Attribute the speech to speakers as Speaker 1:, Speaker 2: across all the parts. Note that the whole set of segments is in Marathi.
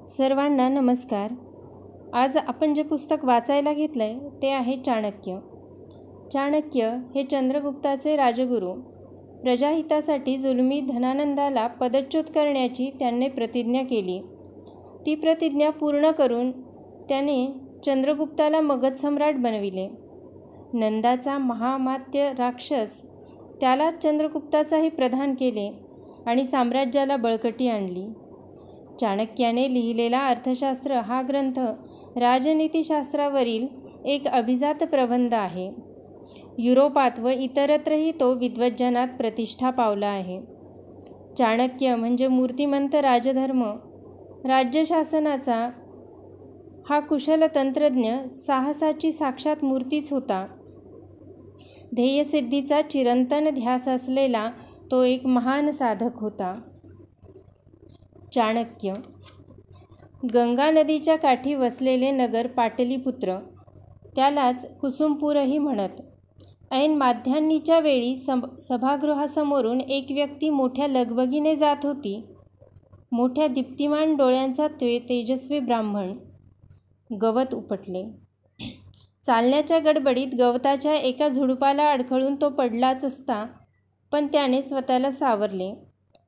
Speaker 1: सर्वांना नमस्कार. आज आपण जे पुस्तक वाचायला घेतलं आहे ते आहे चाणक्य. चाणक्य हे चंद्रगुप्ताचे राजगुरू. प्रजाहितासाठी जुलमी धनानंदाला पदच्युत करण्याची त्याने प्रतिज्ञा केली. ती प्रतिज्ञा पूर्ण करून त्याने चंद्रगुप्ताला मगध सम्राट बनविले. नंदाचा महामात्य राक्षस त्याला चंद्रगुप्ताचाही प्रधान केले आणि साम्राज्याला बळकटी आणली. चाणक्याने लिहिलेला अर्थशास्त्र हा ग्रंथ राजनीतिशास्त्रावरील एक अभिजात प्रबंध आहे. युरोपात व इतरत्रही तो विद्वज्जनात प्रतिष्ठा पावला आहे. चाणक्य म्हणजे मूर्तिमंत राजधर्म, राज्यशासनाचा हा कुशल तंत्रज्ञ, साहसाची साक्षात मूर्तीच होता. ध्येयसिद्धीचा चिरंतन ध्यास असलेला तो एक महान साधक होता. चाणक्य गंगा नदीच्या काठी वसलेले नगर पाटलीपुत्र, त्यालाच कुसुमपूरही म्हणत. ऐन माध्यान्नीच्या वेळी सभागृहासमोरून एक व्यक्ती मोठ्या लगबगीने जात होती. मोठ्या दीप्तिमान डोळ्यांचा तेजस्वी ब्राह्मण. गवत उपटले. चालण्याच्या गडबडीत गवताच्या एका झुडपाला अडखळून तो पडलाच असता, पण त्याने स्वतःला सावरले.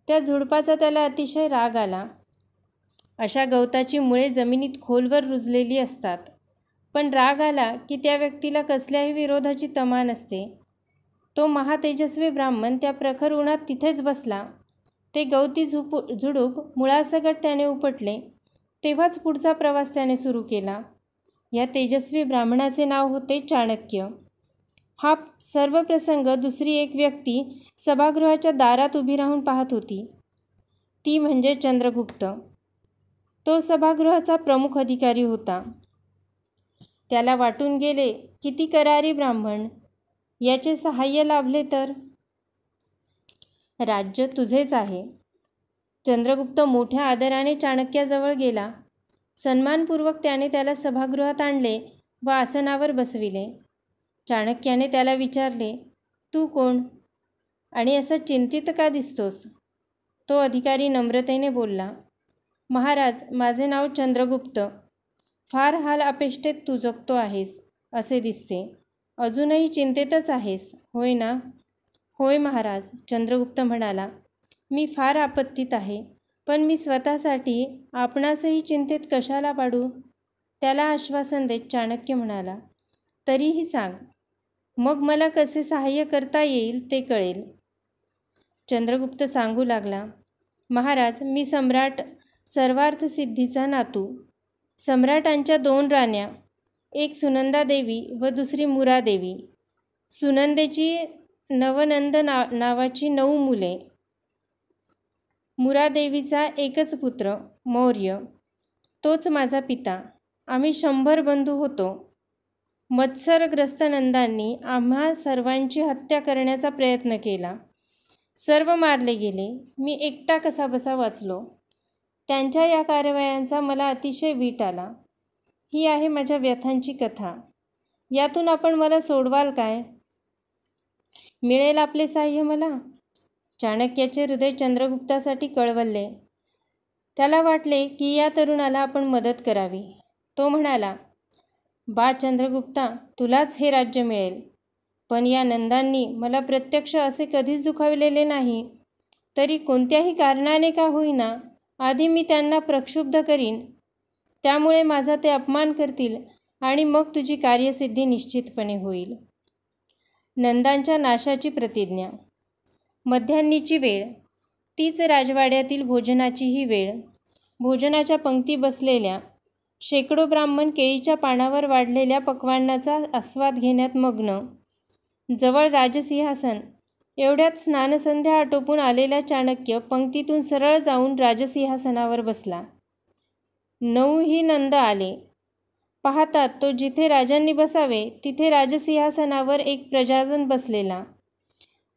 Speaker 1: त्या झुडपाचा त्याला अतिशय राग आला. अशा गवताची मुळे जमिनीत खोलवर रुजलेली असतात, पण राग आला की त्या व्यक्तीला कसल्याही विरोधाची तमा नसते. तो महातेजस्वी ब्राह्मण त्या प्रखर उन्हात तिथेच बसला. ते गवती झुडूप मुळासकट त्याने उपटले. तेव्हाच पुढचा प्रवास त्याने सुरू केला. या तेजस्वी ब्राह्मणाचे नाव होते चाणक्य. हा सर्व प्रसंग दुसरी एक व्यक्ती सभागृहाच्या दारात उभी राहून पाहत होती. ती म्हणजे चंद्रगुप्त. तो सभागृहाचा प्रमुख अधिकारी होता. त्याला वाटून गेले, किती करारी ब्राह्मण, याचे सहाय्य लाभले तर राज्य तुझेच आहे. चंद्रगुप्त मोठ्या आदराने चाणक्याजवळ गेला. सन्मानपूर्वक त्याने त्याला सभागृहात आणले व आसनावर बसविले. चाणक्याने त्याला विचारले, तू कोण आणि असा चिंतित का दिसतोस? तो अधिकारी नम्रतेने बोलला, महाराज, माझे नाव चंद्रगुप्त. फार हाल अपेष्टेत तू जगतो आहेस असे दिसते. अजूनही चिंतेतच आहेस, होय ना? होय महाराज, चंद्रगुप्त म्हणाला. मी फार आपत्तीत आहे, पण मी स्वतःसाठी आपणासही चिंतेत कशाला पाडू? त्याला आश्वासन देत चाणक्य म्हणाला, तरीही सांग, मग मला कसे सहाय्य करता येईल ते कळेल. चंद्रगुप्त सांगू लागला, महाराज, मी सम्राट सर्वार्थसिद्धीचा नातू. सम्राटांच्या 2 राण्या, एक सुनंदा देवी व दुसरी मुरादेवी. सुनंदेची नवनंद नावाची 9 मुले. मुरादेवीचा एकच पुत्र मौर्य, तोच माझा पिता. आम्ही 100 बंधू होतो. मत्सरग्रस्त नंदांनी आम्हा सर्वांची हत्या करण्याचा प्रयत्न केला. सर्व मारले गेले. मी एकटा कसाबसा वाचलो. त्यांच्या या कारवायांचा मला अतिशय वीट आला. ही आहे माझ्या व्यथांची कथा. यातून आपण मला सोडवाल काय? मिळेल आपले साह्य मला? चाणक्याचे हृदय चंद्रगुप्तासाठी कळवळले. त्याला वाटले की या तरुणाला आपण मदत करावी. तो म्हणाला, बा चंद्रगुप्ता, तुलाच हे राज्य मिळेल. पण या नंदांनी मला प्रत्यक्ष असे कधीच दुखावलेले नाही. तरी कोणत्याही कारणाने का होईना आधी मी त्यांना प्रक्षुब्ध करीन. त्यामुळे माझा ते अपमान करतील आणि मग तुझी कार्यसिद्धी निश्चितपणे होईल. नंदांच्या नाशाची प्रतिज्ञा. मध्यान्नीची वेळ, तीच राजवाड्यातील भोजनाचीही वेळ. भोजनाच्या पंक्ती बसलेल्या. शेकडो ब्राह्मण केळीच्या पानावर वाढलेल्या पक्वान्नाचा आस्वाद घेण्यात मग्न. जवळ राजसिंहासन. एवढ्यात स्नानसंध्या आटोपून आलेला चाणक्य पंक्तीतून सरळ जाऊन राजसिंहासनावर बसला. 9ही नंद आले. पाहतात तो जिथे राजांनी बसावे तिथे राजसिंहासनावर एक प्रजाजन बसलेला.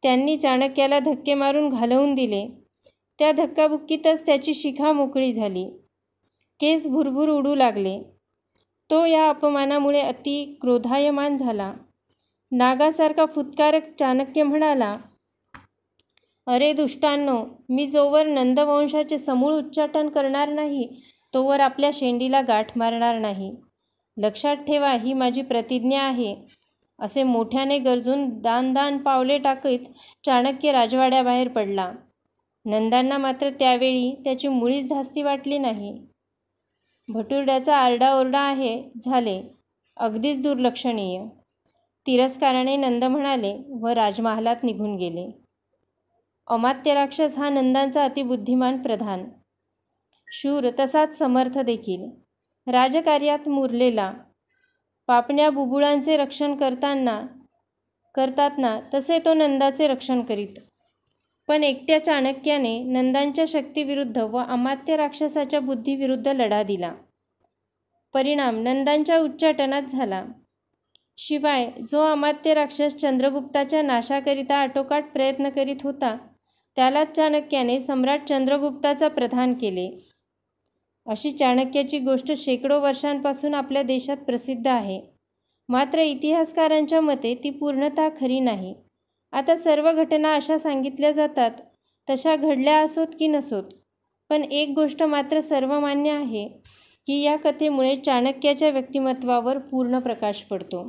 Speaker 1: त्यांनी चाणक्याला धक्के मारून घालवून दिले. त्या धक्काबुक्कीतच त्याची शिखा मोकळी झाली. केस भुरभुर उडू लागले. तो या अपमानामुळे अति क्रोधायमान झाला. नागासारखा फुत्कारक चाणक्य म्हणाला, अरे दुष्टांनो, मी जोवर नंदवंशाचे समूळ उच्चाटन करणार नाही तोवर आपल्या शेंडीला गाठ मारणार नाही. लक्षात ठेवा, ही माझी प्रतिज्ञा आहे. असे मोठ्याने गरजून दान पावले टाकीत चाणक्य राजवाड्याबाहेर पडला. नंदांना मात्र त्यावेळी त्याची मुळीच धास्ती वाटली नाही. भटुरड्याचा आरडाओरडा आहे झाले, अगदीच दुर्लक्षणीय. तिरस्काराने नंद म्हणाले व राजमहालात निघून गेले. अमात्य राक्षस हा नंदांचा अतिबुद्धिमान प्रधान, शूर तसाच समर्थ देखील. राजकार्यात मुरलेला. पापण्या बुबुळांचे रक्षण करतात ना, तसे तो नंदाचे रक्षण करीत. पण एकट्या चाणक्याने नंदांच्या शक्तीविरुद्ध व अमात्य राक्षसाच्या बुद्धीविरुद्ध लढा दिला. परिणाम नंदांच्या उच्चाटनात झाला. शिवाय जो अमात्य राक्षस चंद्रगुप्ताच्या नाशाकरिता आटोकाट प्रयत्न करीत होता, त्यालाच चाणक्याने सम्राट चंद्रगुप्ताचा प्रधान केले. अशी चाणक्याची गोष्ट शेकडो वर्षांपासून आपल्या देशात प्रसिद्ध आहे. मात्र इतिहासकारांच्या मते ती पूर्णतः खरी नाही. आता सर्व घटना अशा सांगितल्या जातात तशा घडल्या असोत की नसोत, पण एक गोष्ट मात्र सर्वमान्य आहे की या कथेमुळे चाणक्याच्या व्यक्तिमत्वावर पूर्ण प्रकाश पडतो.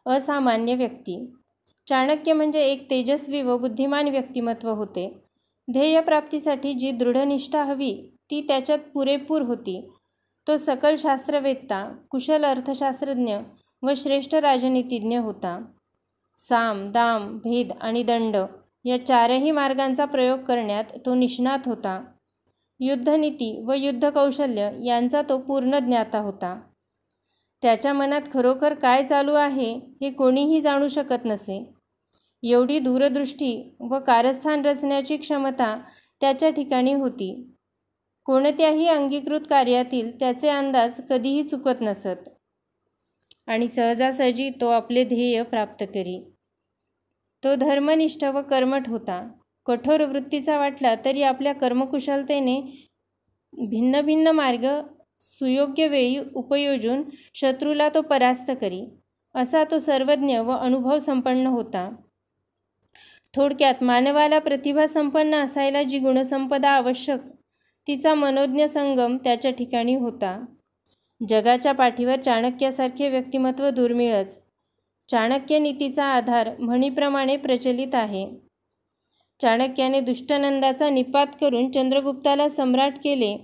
Speaker 1: असामान्य व्यक्ती. चाणक्य म्हणजे एक तेजस्वी व बुद्धिमान व्यक्तिमत्व होते. ध्येयप्राप्तीसाठी जी दृढनिष्ठा हवी ती त्याच्यात पुरेपूर होती. तो सकल शास्त्रवेत्ता, कुशल अर्थशास्त्रज्ञ व श्रेष्ठ राजनीतिज्ञ होता. साम, दाम, भेद आणि दंड या चारही मार्गांचा प्रयोग करण्यात तो निष्णात होता. युद्धनीती व युद्धकौशल्य यांचा तो पूर्ण ज्ञाता होता. त्याच्या मनात खरोखर काय चालू आहे हे कोणीही जाणू शकत नसे. एवढी दूरदृष्टी व कारस्थान रचण्याची क्षमता त्याच्या ठिकाणी होती. कोणत्याही अंगीकृत कार्यातील त्याचे अंदाज कधीही चुकत नसत आणि सहजासहजी तो आपले ध्येय प्राप्त करी. तो धर्मनिष्ठ व कर्मठ होता. कठोर वृत्तीचा वाटला तरी आपल्या कर्मकुशलतेने भिन्न भिन्न मार्ग सुयोग्य वेळी उपयोजून शत्रूला तो परास्त करी. असा तो सर्वज्ञ व अनुभव संपन्न होता. थोडक्यात मानवाला प्रतिभा संपन्न असायला जी गुणसंपदा आवश्यक तिचा मनोज्ञ संगम त्याच्या ठिकाणी होता. जगाच्या पाठीवर चाणक्यासारखे व्यक्तिमत्व दुर्मिळच. चाणक्य नीतीचा आधार म्हणीप्रमाणे प्रचलित आहे. चाणक्याने दुष्टनंदाचा निपात करून चंद्रगुप्ताला सम्राट केले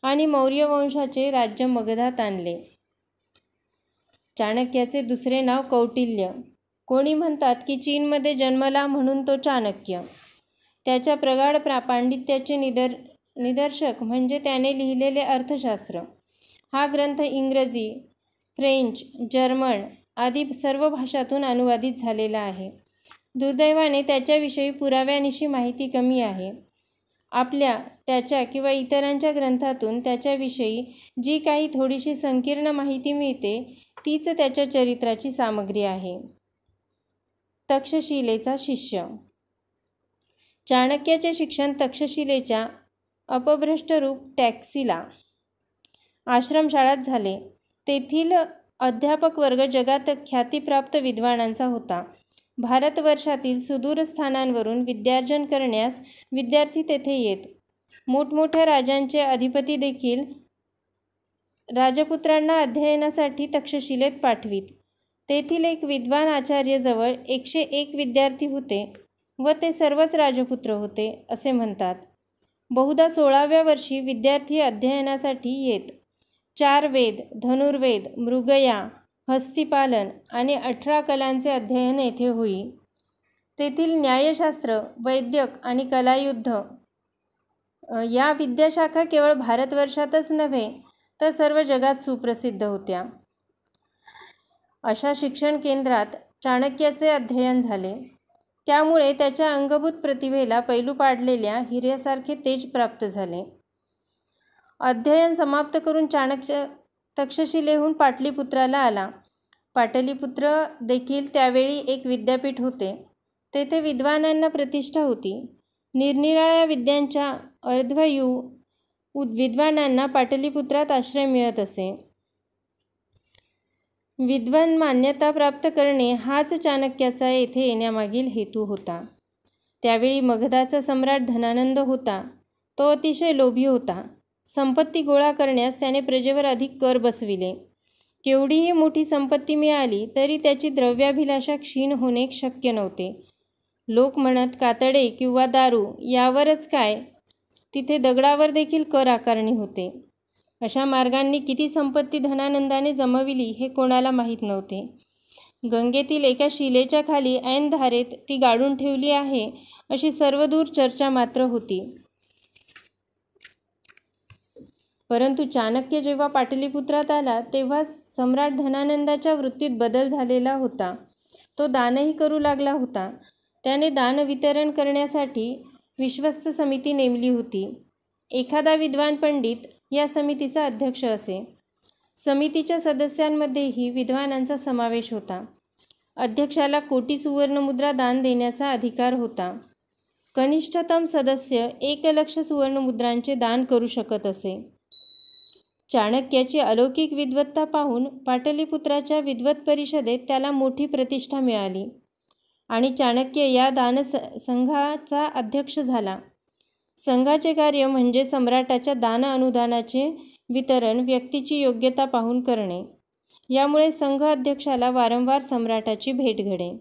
Speaker 1: आणि मौर्य वंशाचे राज्य मगधात आणले. चाणक्याचे दुसरे नाव कौटिल्य. कोणी म्हणतात की चीनमध्ये जन्मला म्हणून तो चाणक्य. त्याच्या प्रगाढ पांडित्याचे निदर्शक म्हणजे त्याने लिहिलेले अर्थशास्त्र. हा ग्रंथ इंग्रजी, फ्रेंच, जर्मन आदी सर्व भाषांतून अनुवादित झालेला आहे. दुर्दैवाने त्याच्याविषयी पुराव्यानिशी माहिती कमी आहे. त्याच्या किंवा इतरांच्या ग्रंथातून त्याच्याविषयी जी काही थोडीशी संकीर्ण माहिती मिळते तीच त्याच्या चरित्राची सामग्री आहे. तक्षशिलेचा शिष्य. चाणक्याचे शिक्षण तक्षशिलेच्या अपभ्रष्ट रूप टॅक्सिला आश्रमशाळात झाले. तेथील अध्यापक वर्ग जगात ख्यातीप्राप्त विद्वानांचा होता. भारतवर्षातील सुदूर स्थानांवरून विद्यार्जन करण्यास विद्यार्थी तेथे येत. मोठमोठ्या राजांचे अधिपती देखील राजपुत्रांना अध्ययनासाठी तक्षशिलेत पाठवीत. तेथील एक विद्वान आचार्याजवळ 101 विद्यार्थी होते व ते सर्वच राजपुत्र होते असे म्हणतात. बहुधा 16व्या वर्षी विद्यार्थी अध्ययनासाठी येत. 4 वेद, धनुर्वेद, मृगया, हस्तिपालन आणि 18 कलांचे अध्ययन येथे होई. तेथील न्यायशास्त्र, वैद्यक आणि कलायुद्ध या विद्याशाखा केवळ भारतवर्षातच नव्हे तर सर्व जगात सुप्रसिद्ध होत्या. अशा शिक्षण केंद्रात चाणक्याचे अध्ययन झाले. त्यामुळे त्याच्या अंगभूत प्रतिभेला पैलू पाडलेल्या हिऱ्यासारखे तेज प्राप्त झाले. अध्ययन समाप्त करून चाणक्य तक्षशिलेहून पाटलीपुत्राला आला. पाटलीपुत्र देखील त्यावेळी एक विद्यापीठ होते. तेथे विद्वानांना प्रतिष्ठा होती. निरनिराळ्या विद्यांच्या अर्ध्वयू विद्वानांना पाटलीपुत्रात आश्रय मिळत असे. विद्वान मान्यता प्राप्त करणे हाच चाणक्याचा येथे येण्यामागील हेतू होता. त्यावेळी मगधाचा सम्राट धनानंद होता. तो अतिशय लोभी होता. संपत्ती गोळा करण्यास त्याने प्रजेवर अधिक कर बसविले. केवढीही मोठी संपत्ती मिळाली तरी त्याची द्रव्याभिलाषा क्षीण होणे शक्य नव्हते. लोक म्हणत कातडे किंवा दारू यावरच काय, तिथे दगडावर देखील कर आकारणी होते. अशा मार्गांनी किती संपत्ती धनानंदाने जमविली हे कोणाला माहीत नव्हते. गंगेतील एका शिलेच्या खाली ऐन धारेत ती गाडून ठेवली आहे अशी सर्वदूर चर्चा मात्र होती. परंतु चाणक्य जेव्हा पाटलीपुत्रात आला तेव्हा सम्राट धनानंदाच्या वृत्तीत बदल झालेला होता. तो दानही करू लागला होता. त्याने दान वितरण करण्यासाठी विश्वस्त समिती नेमली होती. एखादा विद्वान पंडित या समितीचा अध्यक्ष असे. समितीच्या सदस्यांमध्येही विद्वानांचा समावेश होता. अध्यक्षाला कोटी सुवर्णमुद्रा दान देण्याचा अधिकार होता. कनिष्ठतम सदस्य 1,00,000 सुवर्णमुद्रांचे दान करू शकत असे. चाणक्याची अलौकिक विद्वत्ता पाहून पाटलीपुत्राच्या विद्वत परिषदेत त्याला मोठी प्रतिष्ठा मिळाली आणि चाणक्य या संघाचा अध्यक्ष झाला. संघाचे कार्य म्हणजे सम्राटाच्या दान अनुदानाचे वितरण व्यक्तीची योग्यता पाहून करणे. यामुळे संघ अध्यक्षाला वारंवार सम्राटाची भेट घडे.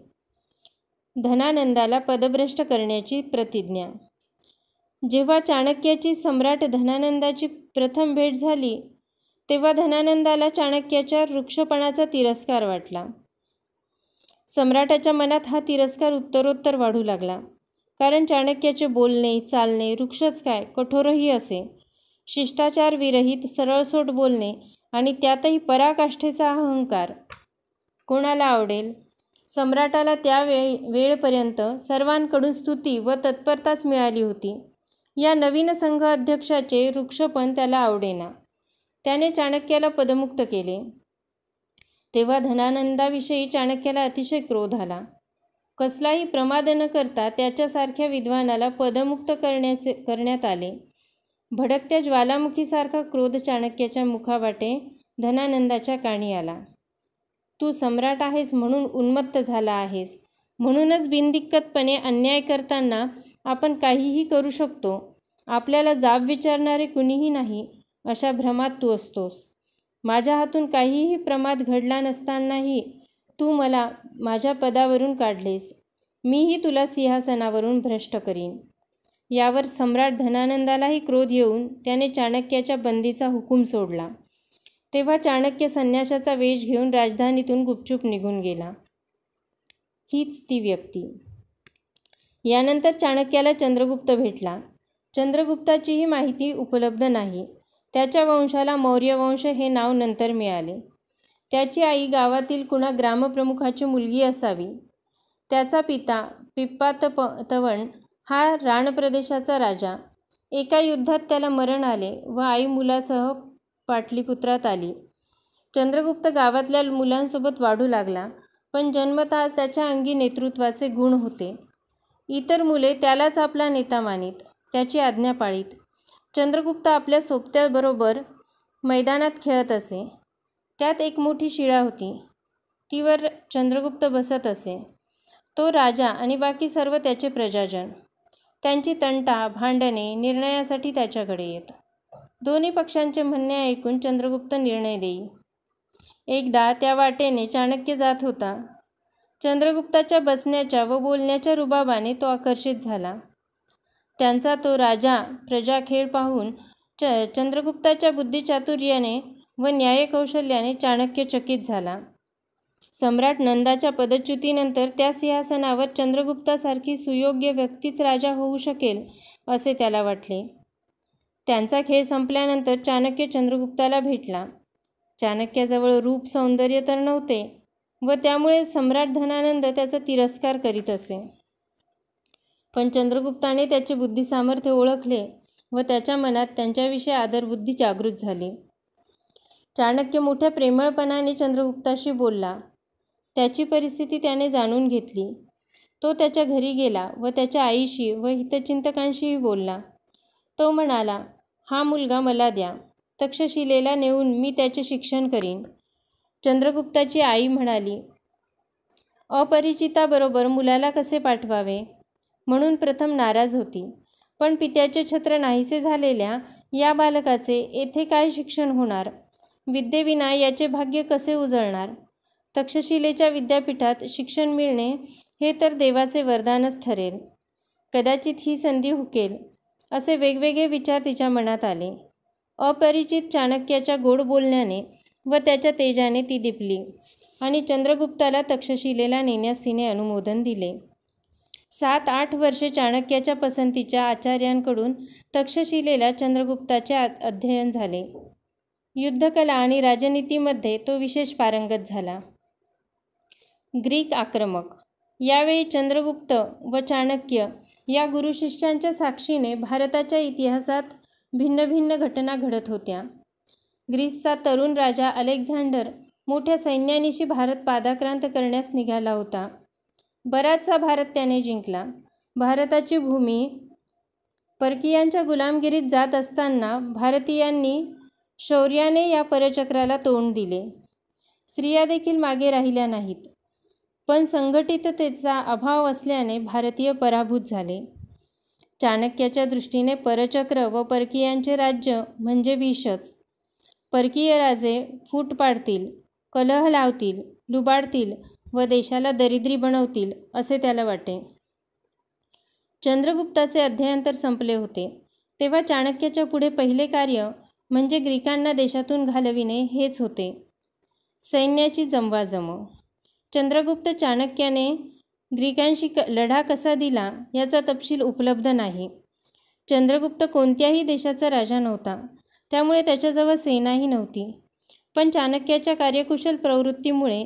Speaker 1: धनानंदाला पदभ्रष्ट करण्याची प्रतिज्ञा. जेव्हा चाणक्याची सम्राट धनानंदाची प्रथम भेट झाली तेव्हा धनानंदाला चाणक्याच्या वृक्षपणाचा तिरस्कार वाटला. सम्राटाच्या मनात हा तिरस्कार उत्तरोत्तर वाढू लागला. कारण चाणक्याचे बोलणे चालणे वृक्षच काय कठोरही असे. शिष्टाचार विरहित सरळसोट बोलणे आणि त्यातही पराकाष्ठेचा अहंकार कोणाला आवडेल. सम्राटाला त्या वेळेपर्यंत सर्वांकडून स्तुती व तत्परताच मिळाली होती. या नवीन संघ अध्यक्षाचे वृक्षपण त्याला आवडेना. त्याने चाणक्याला पदमुक्त केले. तेव्हा धनानंदाविषयी चाणक्याला अतिशय क्रोध आला. कसलाही प्रमाद न करता त्याच्यासारख्या विद्वानाला पदमुक्त करण्यात आले. भडकत्या ज्वालामुखीसारखा क्रोध चाणक्याच्या मुखावाटे धनानंदाच्या कानी आला. तू सम्राट आहेस म्हणून उन्मत्त झाला आहेस. म्हणूनच बिनदिक्कतपणे अन्याय करताना आपण काहीही करू शकतो. आपल्याला जाब विचारणारे कुणीही नाही अशा भ्रमात तू असतोस. माझ्या हातून काहीही प्रमाद घडला नसतानाही तू मला माझ्या पदावरून काढलेस. मीही तुला सिंहासनावरून भ्रष्ट करीन. यावर सम्राट धनानंदालाही क्रोध येऊन त्याने चाणक्याच्या बंदीचा हुकूम सोडला. तेव्हा चाणक्य संन्याशाचा वेश घेऊन राजधानीतून गुपचूप निघून गेला. हीच ती व्यक्ती. यानंतर चाणक्याला चंद्रगुप्त भेटला. चंद्रगुप्ताचीही माहिती उपलब्ध नाही. त्याच्या वंशाला मौर्य वंश हे नाव नंतर मिळाले. त्याची आई गावातील कुणा ग्रामप्रमुखाची मुलगी असावी. त्याचा पिता पिप्पातवन हा राणप्रदेशाचा राजा. एका युद्धात त्याला मरण आले व आई मुलासह पाटलीपुत्रात आली. चंद्रगुप्त गावातल्या मुलांसोबत वाढू लागला, पण जन्मतः त्याच्या अंगी नेतृत्वाचे गुण होते. इतर मुले त्यालाच आपला नेता मानीत, त्याची आज्ञा पाळीत. चंद्रगुप्त आपल्या सोबत्याबरोबर मैदानात खेळत असे. त्यात एक मोठी शिळा होती. तीवर चंद्रगुप्त बसत असे. तो राजा आणि बाकी सर्व त्याचे प्रजाजन. त्यांची तंटा भांडणे निर्णयासाठी त्याच्याकडे येत. दोन्ही पक्षांचे म्हणणे ऐकून चंद्रगुप्त निर्णय देई. एकदा त्या वाटेने चाणक्य जात होता. चंद्रगुप्ताच्या बसण्याच्या व बोलण्याच्या रुबाबाने तो आकर्षित झाला. त्यांचा तो राजा प्रजा खेळ पाहून चंद्रगुप्ताच्या बुद्धिचातुर्याने व न्यायकौशल्याने चाणक्य चकित झाला. सम्राट नंदाच्या पदच्युतीनंतर त्या सिंहासनावर चंद्रगुप्तासारखी सुयोग्य व्यक्तीच राजा होऊ शकेल असे त्याला वाटले. त्यांचा खेळ संपल्यानंतर चाणक्य चंद्रगुप्ताला भेटला. चाणक्याजवळ रूप सौंदर्य तर नव्हते व त्यामुळे सम्राट धनानंद त्याचा तिरस्कार करीत असे. पण चंद्रगुप्ताने त्याचे बुद्धिसामर्थ्य ओळखले व त्याच्या मनात त्यांच्याविषयी आदरबुद्धी जागृत झाली. चाणक्य मोठ्या प्रेमळपणाने चंद्रगुप्ताशी बोलला. त्याची परिस्थिती त्याने जाणून घेतली. तो त्याच्या घरी गेला व त्याच्या आईशी व हितचिंतकांशीही बोलला. तो म्हणाला, हा मुलगा मला द्या. तक्षशिलेला नेऊन मी त्याचे शिक्षण करीन. चंद्रगुप्ताची आई म्हणाली, अपरिचिताबरोबर मुलाला कसे पाठवावे म्हणून प्रथम नाराज होती. पण पित्याचे छत्र नाहीसे झालेल्या या बालकाचे येथे काय शिक्षण होणार? विद्येविना याचे भाग्य कसे उजळणार? तक्षशिलेच्या विद्यापीठात शिक्षण मिळणे हे तर देवाचे वरदानच ठरेल. कदाचित ही संधी हुकेल, असे वेगवेगळे विचार तिच्या मनात आले. अपरिचित चाणक्याच्या गोड बोलण्याने व त्याच्या तेजाने ती दिपली आणि चंद्रगुप्ताला तक्षशिलेला नेण्यास तिने अनुमोदन दिले. 7-8 वर्षे चाणक्याच्या पसंतीच्या आचार्यांकडून तक्षशिलेला चंद्रगुप्ताचे अध्ययन झाले. युद्धकला आणि राजनीतीमध्ये तो विशेष पारंगत झाला. ग्रीक आक्रमक. यावेळी चंद्रगुप्त व चाणक्य या गुरुशिष्यांच्या साक्षीने भारताच्या इतिहासात भिन्न भिन्न घटना घडत होत्या. ग्रीसचा तरुण राजा अलेक्झांडर मोठ्या सैन्यानिशी भारत पादाक्रांत करण्यास निघाला होता. बराचसा भारत त्याने जिंकला. भारताची भूमी परकीयांच्या गुलामगिरीत जात असताना भारतीयांनी शौर्याने या परचक्राला तोंड दिले. स्त्रिया देखील मागे राहिल्या नाहीत. पण संघटिततेचा अभाव असल्याने भारतीय पराभूत झाले. चाणक्याच्या दृष्टीने परचक्र व परकीयांचे राज्य म्हणजे विषच. परकीय राजे फूट पाडतील, कलह लावतील, लुबाडतील व देशाला दरिद्री बनवतील असे त्याला वाटे. चंद्रगुप्ताचे अध्ययन तर संपले होते, तेव्हा चाणक्याच्या पुढे पहिले कार्य म्हणजे ग्रीकांना देशातून घालविणे हेच होते. सैन्याची जमवाजम. चंद्रगुप्त चाणक्याने ग्रीकांशी लढा कसा दिला याचा तपशील उपलब्ध नाही. चंद्रगुप्त कोणत्याही देशाचा राजा नव्हता, त्यामुळे त्याच्याजवळ सेनाही नव्हती. पण चाणक्याच्या कार्यकुशल प्रवृत्तीमुळे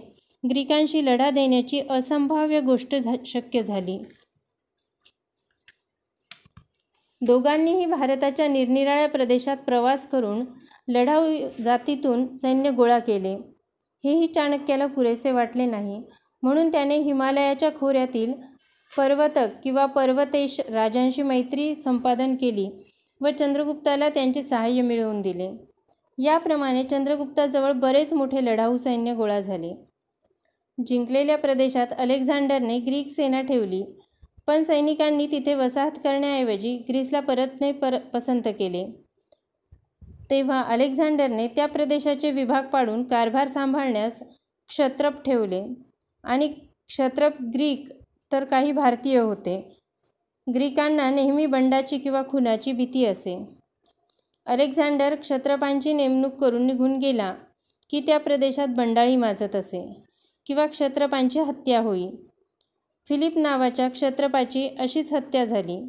Speaker 1: ग्रीकांशी लढा देण्याची असंभाव्य गोष्ट शक्य झाली. दोघांनीही भारताच्या निरनिराळ्या प्रदेशात प्रवास करून लढाऊ जातीतून सैन्य गोळा केले. हेही चाणक्याला पुरेसे वाटले नाही, म्हणून त्याने हिमालयाच्या खोऱ्यातील पर्वतक किंवा पर्वतेश राजांशी मैत्री संपादन केली व चंद्रगुप्ताला त्यांचे सहाय्य मिळवून दिले. याप्रमाणे चंद्रगुप्ताजवळ बरेच मोठे लढाऊ सैन्य गोळा झाले. जिंकलेल्या प्रदेशात अलेक्झांडरने ग्रीक सेना ठेवली, पण सैनिकांनी तिथे वसाहत करण्याऐवजी ग्रीसला परतणे पसंत केले. तेव्हा अलेक्झांडरने त्या प्रदेशाचे विभाग पाडून कारभार सांभाळण्यास क्षत्रप ठेवले आणि क्षत्रप ग्रीक तर काही भारतीय होते. ग्रीकांना नेहमी बंडाची किंवा खुनाची भीती असे. अलेक्झांडर क्षत्रपांची नेमणूक करून निघून गेला की त्या प्रदेशात बंडाळी माजत असे किंवा क्षत्रपांची हत्या होई. फिलिप नावाच्या क्षत्रपाची अशीच हत्या झाली.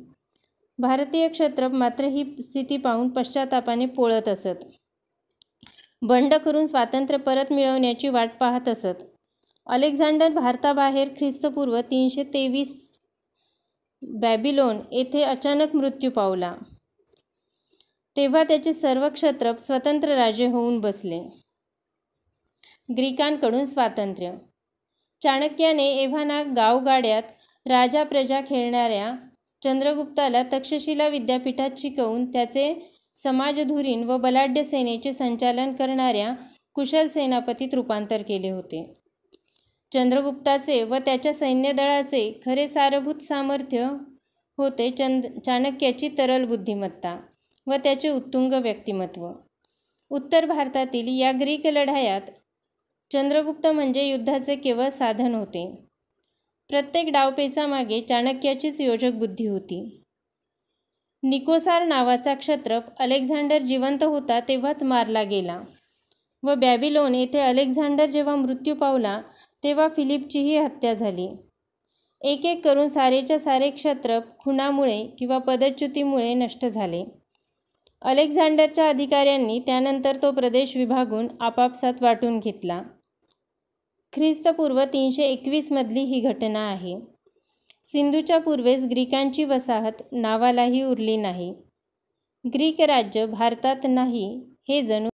Speaker 1: भारतीय क्षत्रप मात्र ही स्थिती पाहून पश्चातापाने पोळत असत. बंड करून स्वातंत्र्य परत मिळवण्याची वाट पाहत असत. अलेक्झांडर भारताबाहेर ख्रिस्तपूर्व 323 बॅबिलोन येथे अचानक मृत्यू पावला. तेव्हा त्याचे सर्व क्षत्रप स्वतंत्र राजे होऊन बसले. ग्रीकांकडून स्वातंत्र्य. चाणक्याने एव्हाना गावगाड्यात राजा प्रजा खेळणाऱ्या चंद्रगुप्ताला तक्षशिला विद्यापीठात शिकवून त्याचे समाजधुरीण व बलाढ्य सेनेचे संचालन करणाऱ्या कुशल सेनापतीत रूपांतर केले होते. चंद्रगुप्ताचे व त्याच्या सैन्यदळाचे खरे सारभूत सामर्थ्य होते चाणक्याची तरल बुद्धिमत्ता व त्याचे उत्तुंग व्यक्तिमत्व. उत्तर भारतातील या ग्रीक लढायात चंद्रगुप्त म्हणजे युद्धाचे केवळ साधन होते. प्रत्येक डावपेचामागे चाणक्याचीच योजक बुद्धी होती. निकोसार नावाचा क्षत्रप अलेक्झांडर जिवंत होता तेव्हाच मारला गेला व बॅबिलोन येथे अलेक्झांडर जेव्हा मृत्यू पावला तेव्हा फिलिपचीही हत्या झाली. एक एक करून सारेच्या सारे क्षत्रप खुनामुळे किंवा पदच्युतीमुळे नष्ट झाले. अलेक्झांडरच्या अधिकाऱ्यांनी त्यानंतर तो प्रदेश विभागून आपापसात वाटून घेतला. ख्रिस्तपूर्व 321 मधली ही घटना आहे. सिंधूच्या पूर्वेस ग्रीकांची वसाहत नावालाही उरली नाही. ग्रीक राज्य भारतात नाही हे जणू